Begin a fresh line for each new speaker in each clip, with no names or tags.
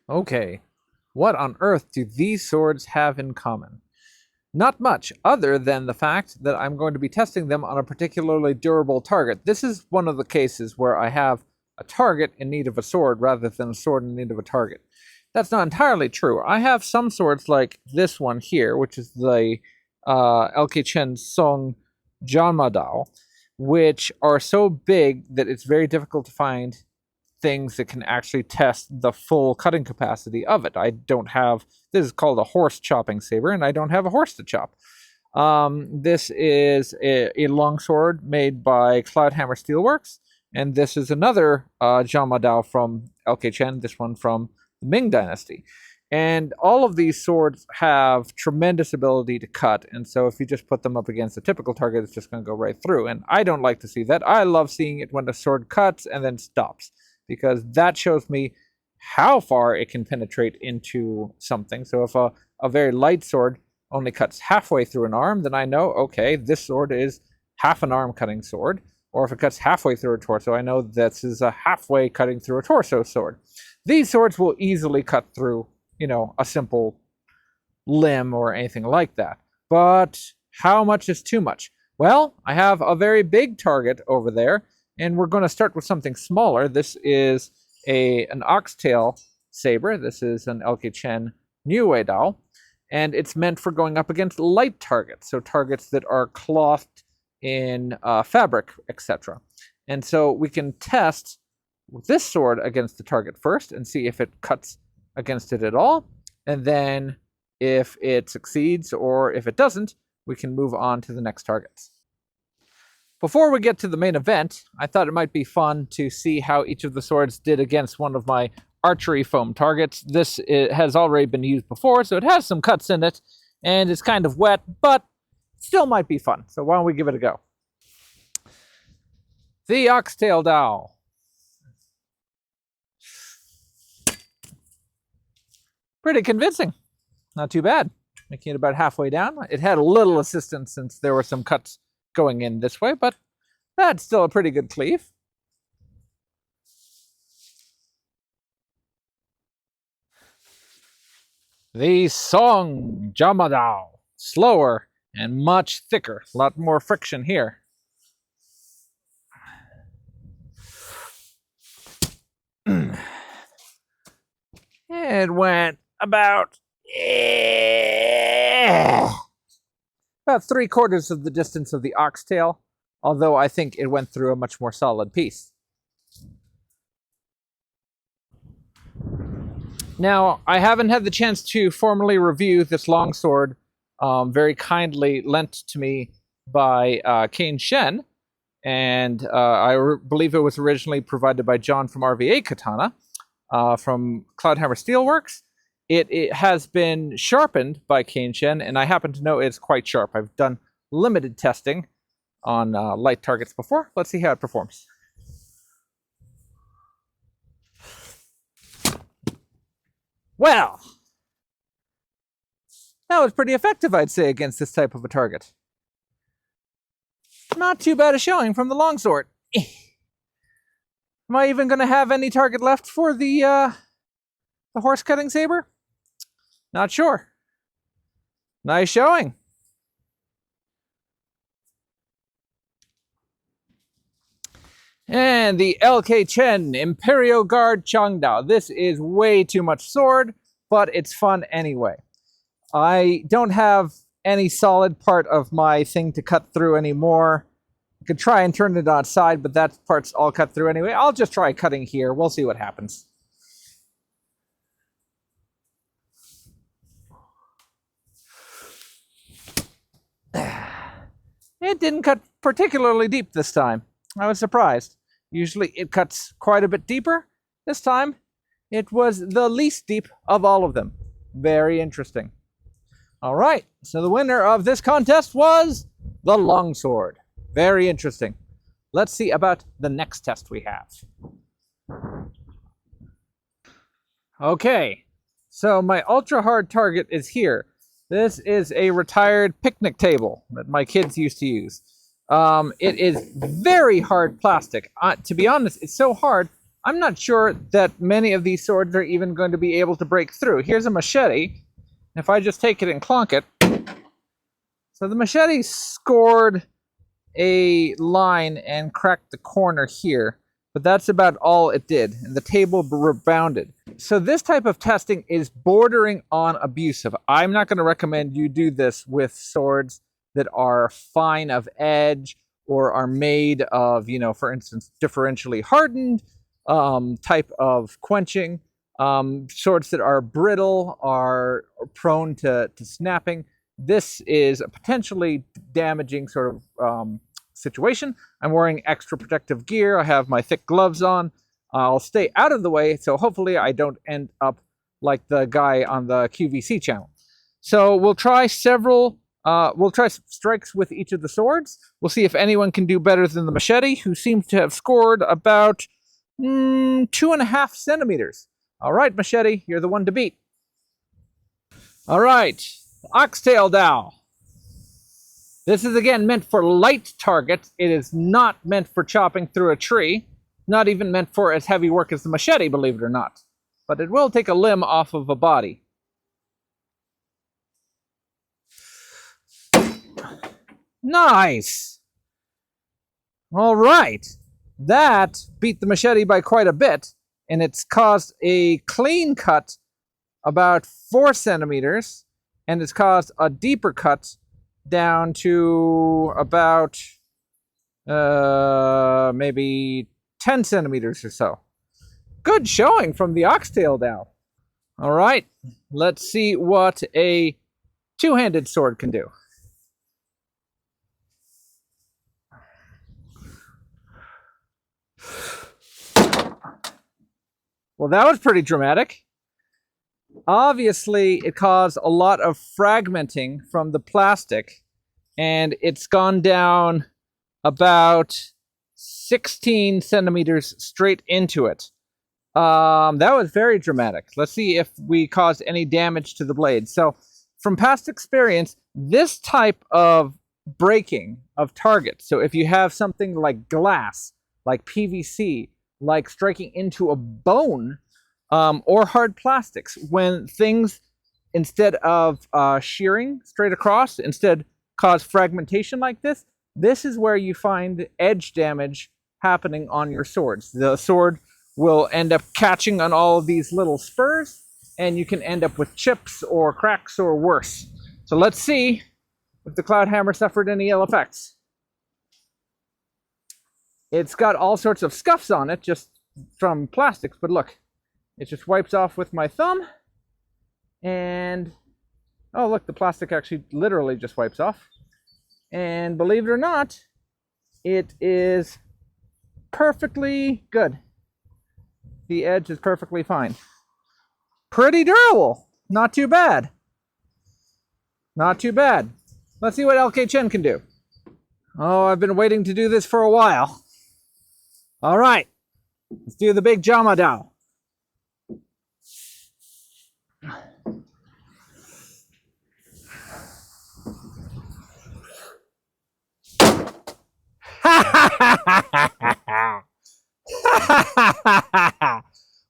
Okay, what on earth do these swords have in common? Not much, other than the fact that I'm going to be testing them on a particularly durable target. This is one of the cases where I have a target in need of a sword rather than a sword in need of a target. That's not entirely true. I have some swords like this one here, which is the LK Chen Song Zhanmadao, which are so big that it's very difficult to find things that can actually test the full cutting capacity of it. I don't have, this is called a horse chopping saber, and I don't have a horse to chop. This is a longsword made by Cloudhammer Steelworks, and this is another Zhanmadao from LK Chen, this one from the Ming Dynasty. And all of these swords have tremendous ability to cut, and so if you just put them up against a typical target, it's just going to go right through. And I don't like to see that. I love seeing it when the sword cuts and then stops, because that shows me how far it can penetrate into something. So if a very light sword only cuts halfway through an arm, then I know, okay, this sword is half an arm cutting sword. Or if it cuts halfway through a torso, I know this is a halfway cutting through a torso sword. These swords will easily cut through, a simple limb or anything like that. But how much is too much? Well, I have a very big target over there, and we're going to start with something smaller. This is an oxtail saber. This is an LK Chen Niu Wei Dao, and it's meant for going up against light targets, so targets that are clothed in fabric, etc. And so we can test this sword against the target first and see if it cuts against it at all, and then if it succeeds or if it doesn't, we can move on to the next targets. Before we get to the main event, I thought it might be fun to see how each of the swords did against one of my archery foam targets. This has already been used before, so it has some cuts in it, and it's kind of wet, but still might be fun. So why don't we give it a go? The Oxtail Dao. Pretty convincing. Not too bad. Making it about halfway down. It had a little assistance since there were some cuts going in this way, but that's still a pretty good cleave. The Song Zhanmadao. Slower and much thicker. A lot more friction here. It went about 3/4 of the distance of the oxtail, although I think it went through a much more solid piece. Now, I haven't had the chance to formally review this longsword, very kindly lent to me by Kane Shen, and I believe it was originally provided by John from RVA Katana, from Cloudhammer Steelworks. It has been sharpened by Kane Shen, and I happen to know it's quite sharp. I've done limited testing on light targets before. Let's see how it performs. Well, that was pretty effective, I'd say, against this type of a target. Not too bad a showing from the longsword. Am I even going to have any target left for the horse cutting saber? Not sure. Nice showing. And the LK Chen Imperial Guard Changdao. This is way too much sword, but it's fun anyway. I don't have any solid part of my thing to cut through anymore. I could try and turn it on side, but that part's all cut through anyway. I'll just try cutting here. We'll see what happens. It didn't cut particularly deep this time. I was surprised. Usually it cuts quite a bit deeper. This time, it was the least deep of all of them. Very interesting. All right, so the winner of this contest was the longsword. Very interesting. Let's see about the next test we have. Okay, so my ultra hard target is here. This is a retired picnic table that my kids used to use. It is very hard plastic. To be honest, it's so hard, I'm not sure that many of these swords are even going to be able to break through. Here's a machete. If I just take it and clonk it. So the machete scored a line and cracked the corner here, but that's about all it did, and the table rebounded. So this type of testing is bordering on abusive. I'm not going to recommend you do this with swords that are fine of edge or are made of, you know, for instance, differentially hardened type of quenching. Swords that are brittle are prone to snapping. This is a potentially damaging sort of situation. I'm wearing extra protective gear. I have my thick gloves on. I'll stay out of the way, so hopefully I don't end up like the guy on the QVC channel. So we'll try strikes with each of the swords. We'll see if anyone can do better than the machete, who seems to have scored about 2.5 centimeters. All right, machete, you're the one to beat. All right, Oxtail Dao. This is again meant for light targets. It is not meant for chopping through a tree. Not even meant for as heavy work as the machete, believe it or not. But it will take a limb off of a body. Nice! All right. That beat the machete by quite a bit, and it's caused a clean cut about 4 centimeters, and it's caused a deeper cut down to about maybe 10 centimeters or so. Good showing from the Oxtail Dao. All right, let's see what a two-handed sword can do. Well, that was pretty dramatic. Obviously, it caused a lot of fragmenting from the plastic, and it's gone down about 16 centimeters straight into it. That was very dramatic. Let's see if we caused any damage to the blade. So, from past experience, this type of breaking of targets, so if you have something like glass, like PVC, like striking into a bone, or hard plastics, when things, instead of shearing straight across, instead cause fragmentation like this, this is where you find edge damage happening on your swords. The sword will end up catching on all of these little spurs, and you can end up with chips or cracks or worse. So let's see if the Cloud Hammer suffered any ill effects. It's got all sorts of scuffs on it just from plastics, but look, it just wipes off with my thumb, and oh look, the plastic actually literally just wipes off. And believe it or not, it is perfectly good. The edge is perfectly fine. Pretty durable. Not too bad. Not too bad. Let's see what LK Chen can do. Oh, I've been waiting to do this for a while. All right. Let's do the big Zhanmadao.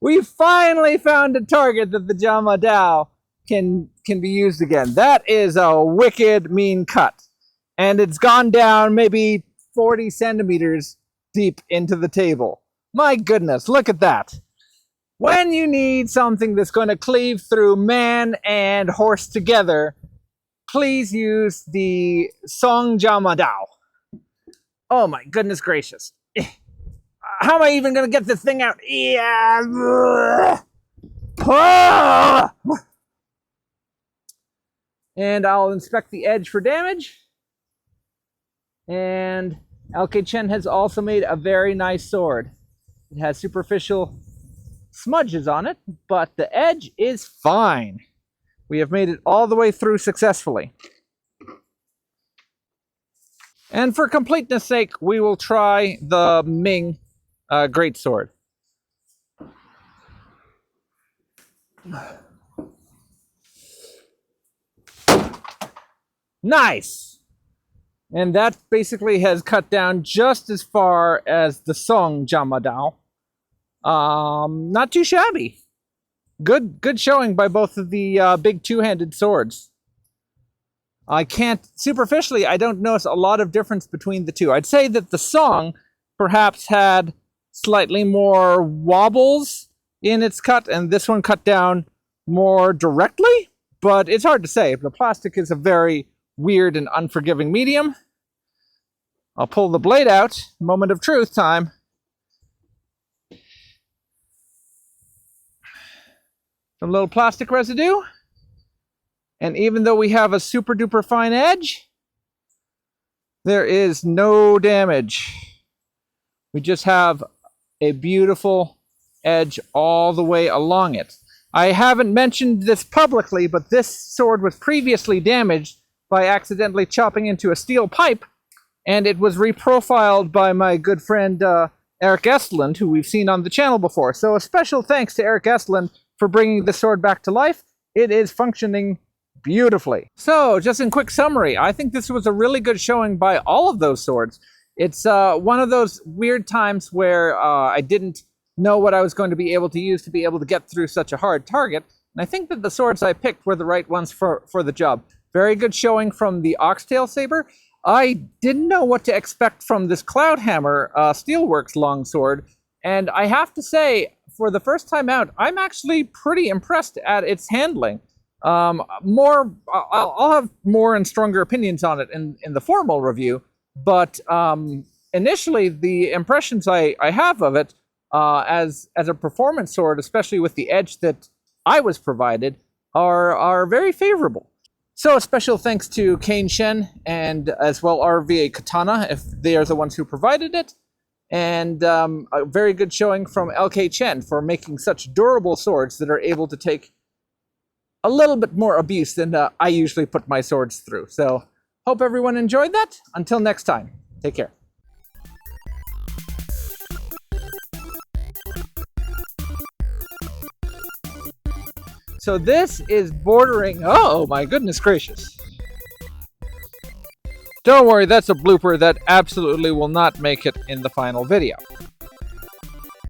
We finally found a target that the Zhanmadao can be used again. That is a wicked mean cut. And it's gone down maybe 40 centimeters deep into the table. My goodness, look at that. When you need something that's going to cleave through man and horse together, please use the Song Zhanmadao. Oh my goodness gracious. How am I even going to get this thing out? Yeah. And I'll inspect the edge for damage. And LK Chen has also made a very nice sword. It has superficial smudges on it, but the edge is fine. We have made it all the way through successfully. And for completeness sake, we will try the Ming greatsword. Nice! And that basically has cut down just as far as the Song Zhanmadao. Not too shabby. Good showing by both of the big two-handed swords. I can't, superficially, I don't notice a lot of difference between the two. I'd say that the Song perhaps had slightly more wobbles in its cut, and this one cut down more directly, but it's hard to say. The plastic is a very weird and unforgiving medium. I'll pull the blade out. Moment of truth time. Some little plastic residue. And even though we have a super duper fine edge, there is no damage. We just have a beautiful edge all the way along it. I haven't mentioned this publicly, but this sword was previously damaged by accidentally chopping into a steel pipe, and it was reprofiled by my good friend Eric Estland, who we've seen on the channel before. So a special thanks to Eric Estland for bringing the sword back to life. It is functioning beautifully. So, just in quick summary, I think this was a really good showing by all of those swords. It's one of those weird times where I didn't know what I was going to be able to use to be able to get through such a hard target, and I think that the swords I picked were the right ones for the job. Very good showing from the Oxtail Saber. I didn't know what to expect from this Cloudhammer Steelworks longsword, and I have to say, for the first time out, I'm actually pretty impressed at its handling. I'll have more and stronger opinions on it in the formal review, but initially the impressions I have of it as a performance sword, especially with the edge that I was provided, are very favorable. So a special thanks to Kane Shen and as well RVA Katana, if they are the ones who provided it, and a very good showing from LK Chen for making such durable swords that are able to take a little bit more abuse than I usually put my swords through. So, hope everyone enjoyed that. Until next time, take care. So this is bordering, oh my goodness gracious. Don't worry, that's a blooper that absolutely will not make it in the final video.